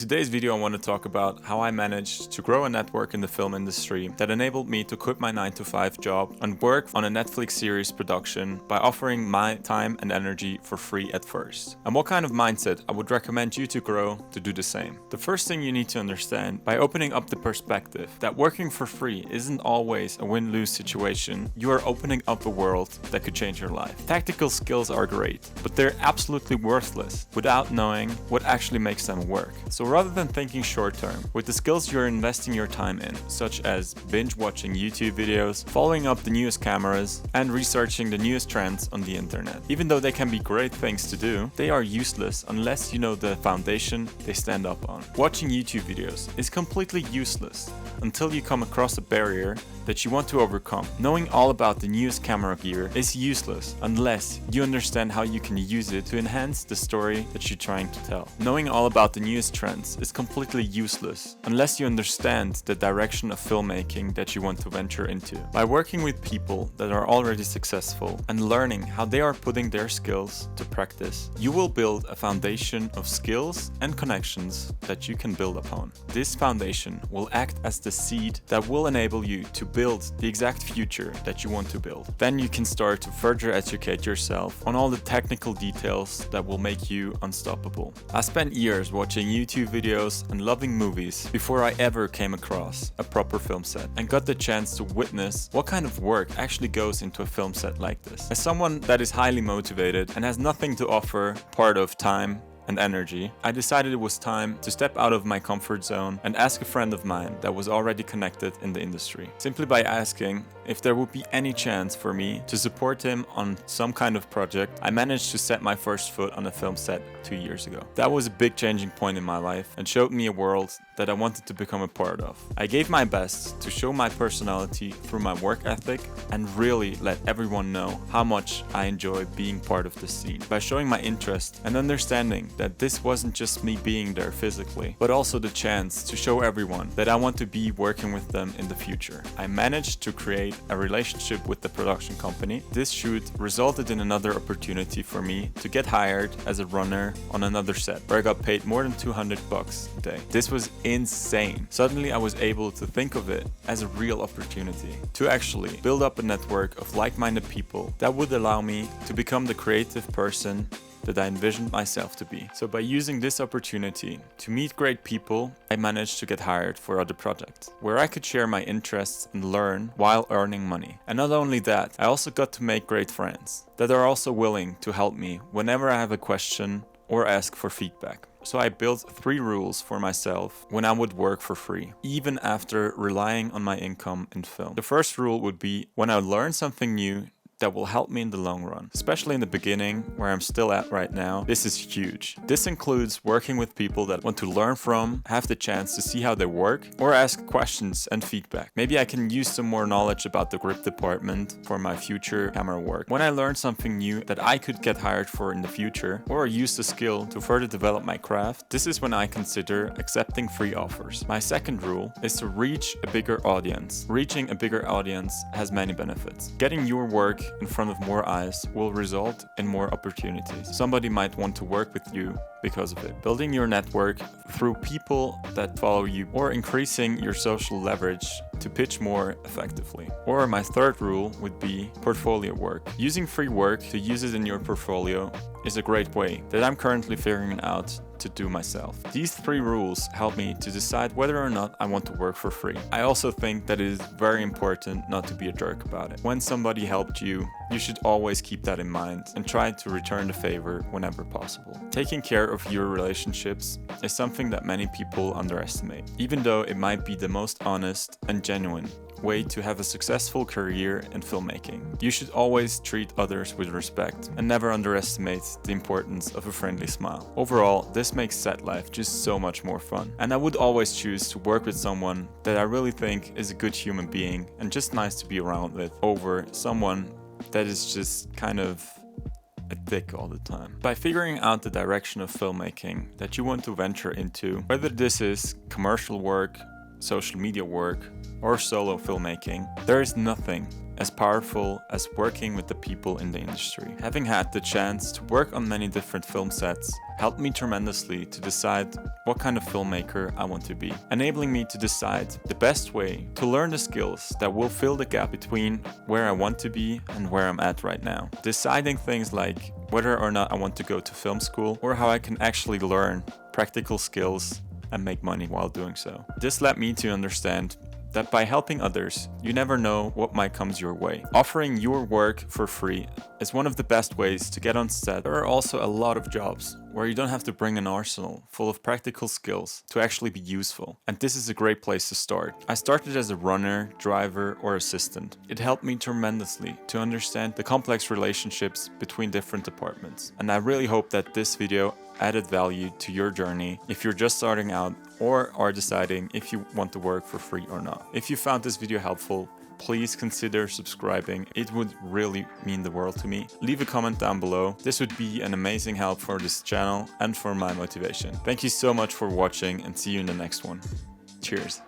Today's video I want to talk about how I managed to grow a network in the film industry that enabled me to quit my 9-to-5 job and work on a Netflix series production by offering my time and energy for free at first. And what kind of mindset I would recommend you to grow to do the same. The first thing you need to understand by opening up the perspective that working for free isn't always a win-lose situation, you are opening up a world that could change your life. Tactical skills are great, but they're absolutely worthless without knowing what actually makes them work. So rather than thinking short term, with the skills you're investing your time in, such as binge watching YouTube videos, following up the newest cameras, and researching the newest trends on the internet. Even though they can be great things to do, they are useless unless you know the foundation they stand up on. Watching YouTube videos is completely useless until you come across a barrier that you want to overcome. Knowing all about the newest camera gear is useless unless you understand how you can use it to enhance the story that you're trying to tell. Knowing all about the newest trends is completely useless unless you understand the direction of filmmaking that you want to venture into. By working with people that are already successful and learning how they are putting their skills to practice, you will build a foundation of skills and connections that you can build upon. This foundation will act as the seed that will enable you to build the exact future that you want to build. Then you can start to further educate yourself on all the technical details that will make you unstoppable. I spent years watching YouTube videos and loving movies before I ever came across a proper film set and got the chance to witness what kind of work actually goes into a film set like this. As someone that is highly motivated and has nothing to offer part of time and energy, I decided it was time to step out of my comfort zone and ask a friend of mine that was already connected in the industry. Simply by asking if there would be any chance for me to support him on some kind of project, I managed to set my first foot on a film set 2 years ago. That was a big changing point in my life and showed me a world that I wanted to become a part of. I gave my best to show my personality through my work ethic and really let everyone know how much I enjoy being part of the scene. By showing my interest and understanding that this wasn't just me being there physically, but also the chance to show everyone that I want to be working with them in the future. I managed to create a relationship with the production company. This shoot resulted in another opportunity for me to get hired as a runner on another set, where I got paid more than $200 a day. This was insane. Suddenly I was able to think of it as a real opportunity to actually build up a network of like-minded people that would allow me to become the creative person that I envisioned myself to be. So by using this opportunity to meet great people, I managed to get hired for other projects, where I could share my interests and learn while earning money. And not only that, I also got to make great friends that are also willing to help me whenever I have a question or ask for feedback. So I built 3 rules for myself when I would work for free, even after relying on my income in film. The first rule would be when I learn something new that will help me in the long run, especially in the beginning where I'm still at right now. This is huge. This includes working with people that want to learn from, have the chance to see how they work, or ask questions and feedback. Maybe I can use some more knowledge about the grip department for my future camera work. When I learn something new that I could get hired for in the future, or use the skill to further develop my craft, this is when I consider accepting free offers. My second rule is to reach a bigger audience. Reaching a bigger audience has many benefits. Getting your work in front of more eyes will result in more opportunities. Somebody might want to work with you because of it. Building your network through people that follow you, or increasing your social leverage to pitch more effectively. Or my third rule would be portfolio work. Using free work to use it in your portfolio is a great way that I'm currently figuring out to do myself. These 3 rules help me to decide whether or not I want to work for free. I also think that it is very important not to be a jerk about it. When somebody helped you, you should always keep that in mind and try to return the favor whenever possible. Taking care of your relationships is something that many people underestimate, even though it might be the most honest and genuine way to have a successful career in filmmaking. You should always treat others with respect and never underestimate the importance of a friendly smile. Overall, this makes set life just so much more fun, and I would always choose to work with someone that I really think is a good human being and just nice to be around with, over someone that is just kind of a dick all the time. By figuring out the direction of filmmaking that you want to venture into, whether this is commercial work, social media work, or solo filmmaking, there is nothing as powerful as working with the people in the industry. Having had the chance to work on many different film sets helped me tremendously to decide what kind of filmmaker I want to be, enabling me to decide the best way to learn the skills that will fill the gap between where I want to be and where I'm at right now. Deciding things like whether or not I want to go to film school or how I can actually learn practical skills and make money while doing so. This led me to understand that by helping others, you never know what might come your way. Offering your work for free is one of the best ways to get on set. There are also a lot of jobs where you don't have to bring an arsenal full of practical skills to actually be useful, and this is a great place to start. I started as a runner, driver, or assistant. It helped me tremendously to understand the complex relationships between different departments, and I really hope that this video added value to your journey if you're just starting out or are deciding if you want to work for free or not. If you found this video helpful, please consider subscribing. It would really mean the world to me. Leave a comment down below. This would be an amazing help for this channel and for my motivation. Thank you so much for watching and see you in the next one. Cheers.